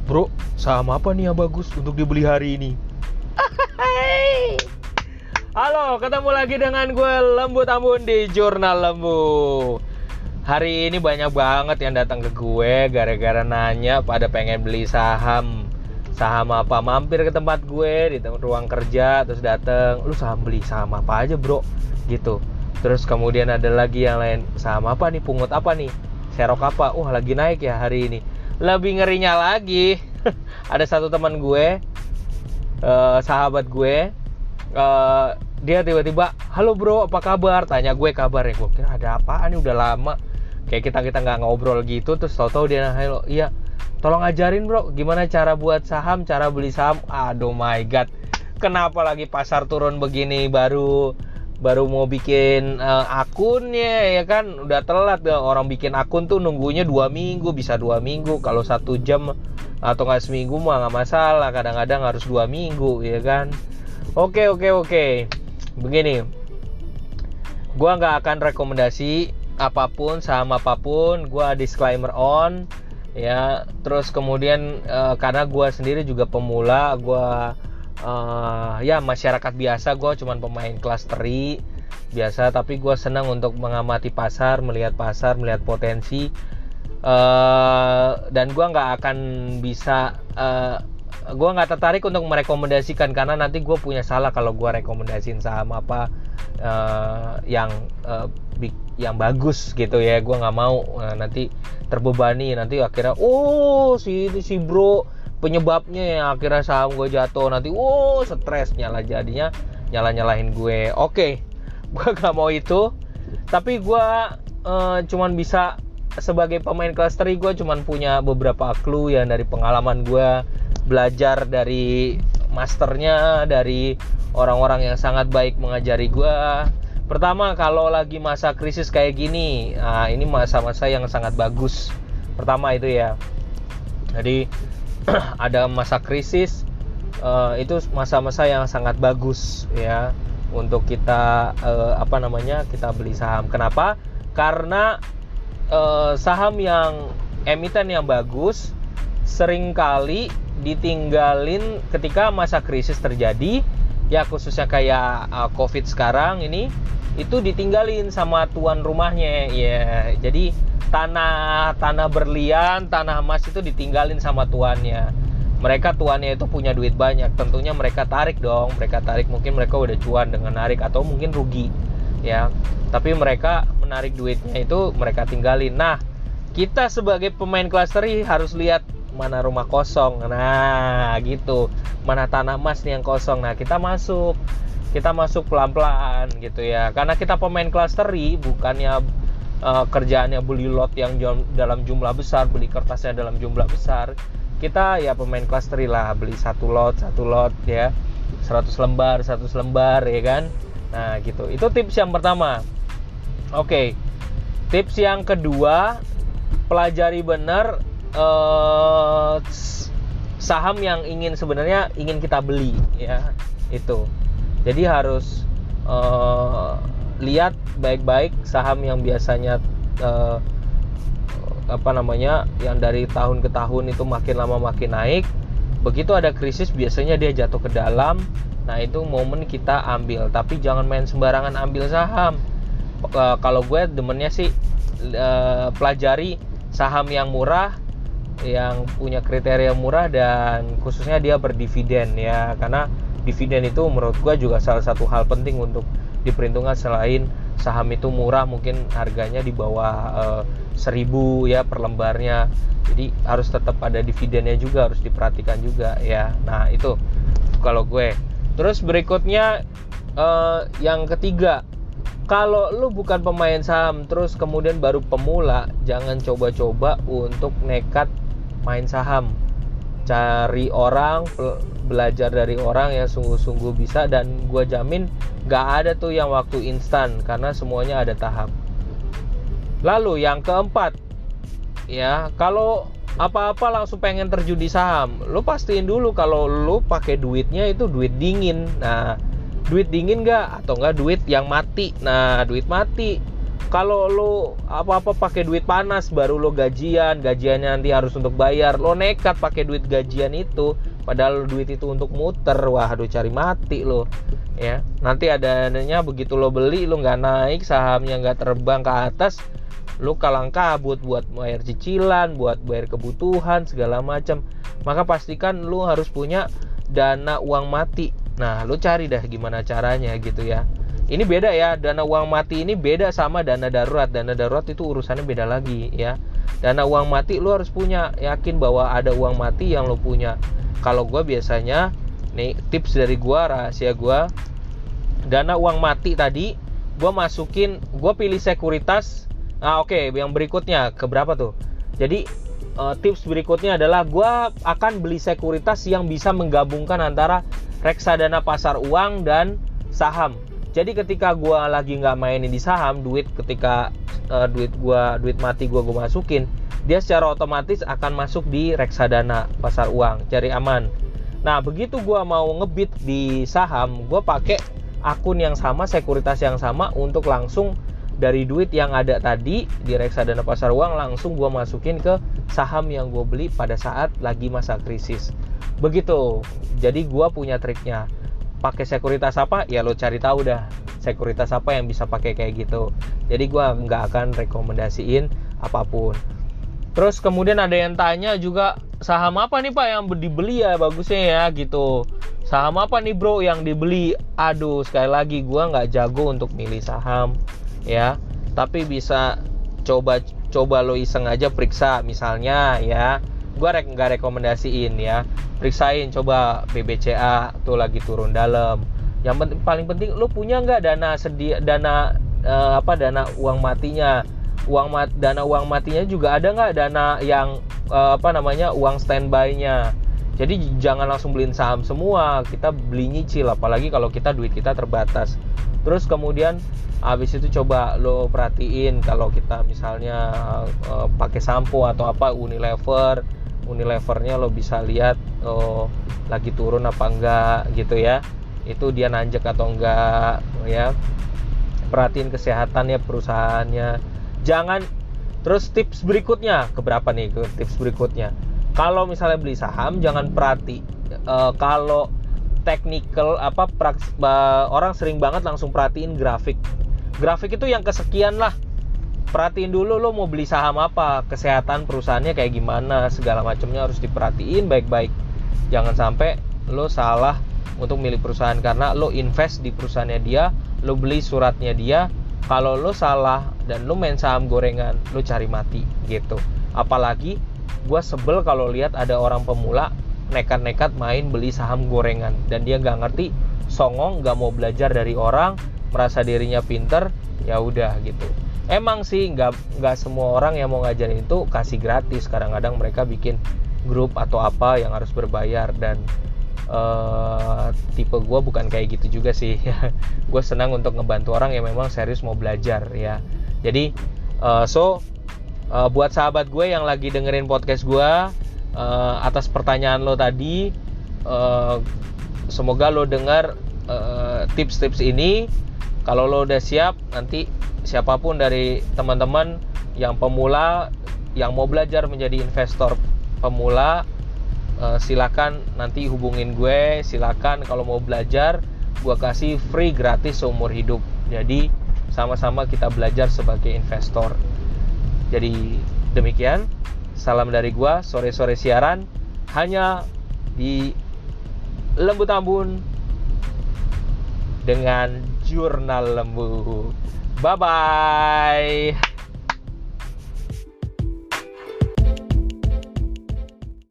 Bro, saham apa nih yang bagus untuk dibeli hari ini? Halo, ketemu lagi dengan gue Lembu Tambun di Jurnal Lembu. Hari ini banyak banget yang datang ke gue gara-gara nanya pada pengen beli saham. Saham apa? Mampir ke tempat gue di ruang kerja, terus datang, lu beli saham apa aja bro? Gitu. Terus kemudian ada lagi yang lain, saham apa nih? Pungut apa nih? Serok apa? Lagi naik ya hari ini. Lebih ngerinya lagi, ada satu teman gue, sahabat gue, dia tiba-tiba, halo bro, apa kabar? Tanya gue kabarnya. Gue kira ada apaan nih, udah lama kayak kita nggak ngobrol gitu. Terus tahu-tahu dia halo, iya, tolong ajarin bro, gimana cara buat saham, cara beli saham. Aduh my god, kenapa lagi pasar turun begini baru mau bikin akunnya, ya kan udah telat. Orang bikin akun tuh nunggunya 2 minggu, bisa 2 minggu. Kalau 1 jam atau nggak seminggu mah nggak masalah, kadang-kadang harus 2 minggu, ya kan. Oke. Begini, gua nggak akan rekomendasi apapun, saham apapun. Gua disclaimer on, ya. Terus kemudian karena gua sendiri juga pemula, gua ya masyarakat biasa, gue cuman pemain kelas teri biasa, tapi gue senang untuk mengamati pasar, melihat potensi, dan gue nggak akan bisa, gue nggak tertarik untuk merekomendasikan, karena nanti gue punya salah kalau gue rekomendasiin saham apa yang bagus gitu ya. Gue nggak mau nanti terbebani, nanti akhirnya si bro penyebabnya yang akhirnya saham gue jatuh, nanti stres, nyalahin gue. Oke, gue gak mau itu. Tapi gue cuman bisa sebagai pemain kelas teri, gue cuman punya beberapa clue yang dari pengalaman gue, belajar dari masternya, dari orang-orang yang sangat baik mengajari gue. Pertama, kalau lagi masa krisis kayak gini, ini masa-masa yang sangat bagus. Pertama itu ya, jadi ada masa krisis, itu masa-masa yang sangat bagus ya untuk kita kita beli saham. Kenapa? Karena saham yang emiten yang bagus seringkali ditinggalin ketika masa krisis terjadi, ya khususnya kayak COVID sekarang ini, itu ditinggalin sama tuan rumahnya ya. Jadi tanah berlian, tanah emas itu ditinggalin sama tuannya. Tuannya itu punya duit banyak, tentunya mereka tarik dong. Mungkin mereka udah cuan dengan narik, atau mungkin rugi ya, tapi mereka menarik duitnya itu mereka tinggalin. Nah, kita sebagai pemain kelas teri harus lihat mana rumah kosong, nah gitu, mana tanah emas nih yang kosong. Nah, kita masuk pelan-pelan gitu ya, karena kita pemain kelas teri, bukannya kerjaannya beli lot yang dalam jumlah besar, beli kertasnya dalam jumlah besar. Kita ya pemain kelas teri lah, beli satu lot ya, 100 lembar ya kan. Nah gitu, itu tips yang pertama. Oke, tips yang kedua, pelajari benar saham yang sebenarnya ingin kita beli ya, itu. Jadi harus lihat baik-baik saham yang biasanya yang dari tahun ke tahun itu makin lama makin naik. Begitu ada krisis biasanya dia jatuh ke dalam. Nah, itu momen kita ambil, tapi jangan main sembarangan ambil saham. Kalau gue demennya sih pelajari saham yang murah, yang punya kriteria murah, dan khususnya dia berdividen ya, karena dividen itu menurut gue juga salah satu hal penting untuk diperhitungkan. Selain saham itu murah, mungkin harganya di bawah 1.000 ya per lembarnya, jadi harus tetap ada dividennya juga, harus diperhatikan juga ya. Nah itu kalau gue. Terus berikutnya yang ketiga, kalau lu bukan pemain saham terus kemudian baru pemula, jangan coba-coba untuk nekat main saham. Cari orang, belajar dari orang yang sungguh-sungguh bisa, dan gue jamin gak ada tuh yang waktu instan, karena semuanya ada tahap. Lalu yang keempat ya, kalau apa-apa langsung pengen terjun di saham, lu pastiin dulu kalau lu pakai duitnya itu duit dingin. Nah, duit dingin gak? Atau enggak duit yang mati? Nah, duit mati Kalau lo apa-apa pakai duit panas, baru lo gajiannya nanti harus untuk bayar, lo nekat pakai duit gajian itu, padahal duit itu untuk muter, wah aduh cari mati lo ya. Nanti adanya begitu lo beli, lo nggak naik, sahamnya nggak terbang ke atas, lo kalang kabut buat bayar cicilan, buat bayar kebutuhan segala macam. Maka pastikan lo harus punya dana uang mati. Nah, lo cari dah gimana caranya gitu ya. Ini beda ya, dana uang mati ini beda sama dana darurat. Dana darurat itu urusannya beda lagi ya. Dana uang mati lo harus punya, yakin bahwa ada uang mati yang lo punya. Kalau gue biasanya, nih tips dari gue, rahasia gue, dana uang mati tadi gue masukin, gue pilih sekuritas. Nah oke, yang berikutnya keberapa tuh? Jadi tips berikutnya adalah gue akan beli sekuritas yang bisa menggabungkan antara reksadana pasar uang dan saham. Jadi ketika gue lagi nggak mainin di saham, duit mati gue masukin, dia secara otomatis akan masuk di reksadana pasar uang, cari aman. Nah begitu gue mau ngebit di saham, gue pakai akun yang sama, sekuritas yang sama, untuk langsung dari duit yang ada tadi di reksadana pasar uang langsung gue masukin ke saham yang gue beli pada saat lagi masa krisis. Begitu. Jadi gue punya triknya. Pakai sekuritas apa? Ya lo cari tahu dah. Sekuritas apa yang bisa pakai kayak gitu. Jadi gue nggak akan rekomendasiin apapun. Terus kemudian ada yang tanya juga, saham apa nih Pak yang dibeli ya bagusnya ya gitu. Saham apa nih bro yang dibeli? Aduh, sekali lagi gue nggak jago untuk milih saham ya. Tapi bisa coba lo iseng aja periksa misalnya ya. Gue nggak rekomendasiin ya. Periksain coba BBCA tuh lagi turun dalam. Yang paling penting lo punya nggak dana uang matinya. Dana uang matinya juga ada nggak dana yang uang standby-nya. Jadi jangan langsung beliin saham semua, kita beli nyicil, apalagi kalau duit kita terbatas. Terus kemudian habis itu coba lo perhatiin kalau kita misalnya pakai sampo atau apa Unilevernya lo bisa lihat lagi turun apa enggak gitu ya. Itu dia nanjak atau enggak ya. Perhatiin kesehatannya perusahaannya. Jangan. Terus tips berikutnya, keberapa nih tips berikutnya? Kalau misalnya beli saham jangan kalau technical orang sering banget langsung perhatiin grafik. Grafik itu yang kesekian lah. Perhatiin dulu lo mau beli saham apa, kesehatan perusahaannya kayak gimana, segala macamnya harus diperhatiin baik-baik. Jangan sampai lo salah untuk milih perusahaan karena lo invest di perusahaannya dia, lo beli suratnya dia. Kalau lo salah dan lo main saham gorengan, lo cari mati gitu. Apalagi gue sebel kalau lihat ada orang pemula nekat-nekat main beli saham gorengan dan dia nggak ngerti, songong, nggak mau belajar dari orang, merasa dirinya pinter, ya udah gitu. Emang sih nggak semua orang yang mau ngajarin itu kasih gratis. Kadang-kadang mereka bikin grup atau apa yang harus berbayar dan tipe gue bukan kayak gitu juga sih. Gue senang untuk ngebantu orang yang memang serius mau belajar ya. Jadi buat sahabat gue yang lagi dengerin podcast gue, atas pertanyaan lo tadi, semoga lo dengar tips-tips ini. Kalau lo udah siap, nanti siapapun dari teman-teman yang pemula yang mau belajar menjadi investor pemula, silakan nanti hubungin gue. Silakan kalau mau belajar, gue kasih free gratis seumur hidup. Jadi sama-sama kita belajar sebagai investor. Jadi demikian, salam dari gue, sore-sore siaran hanya di Lembu Tambun dengan Jurnal Lembu. Bye-bye.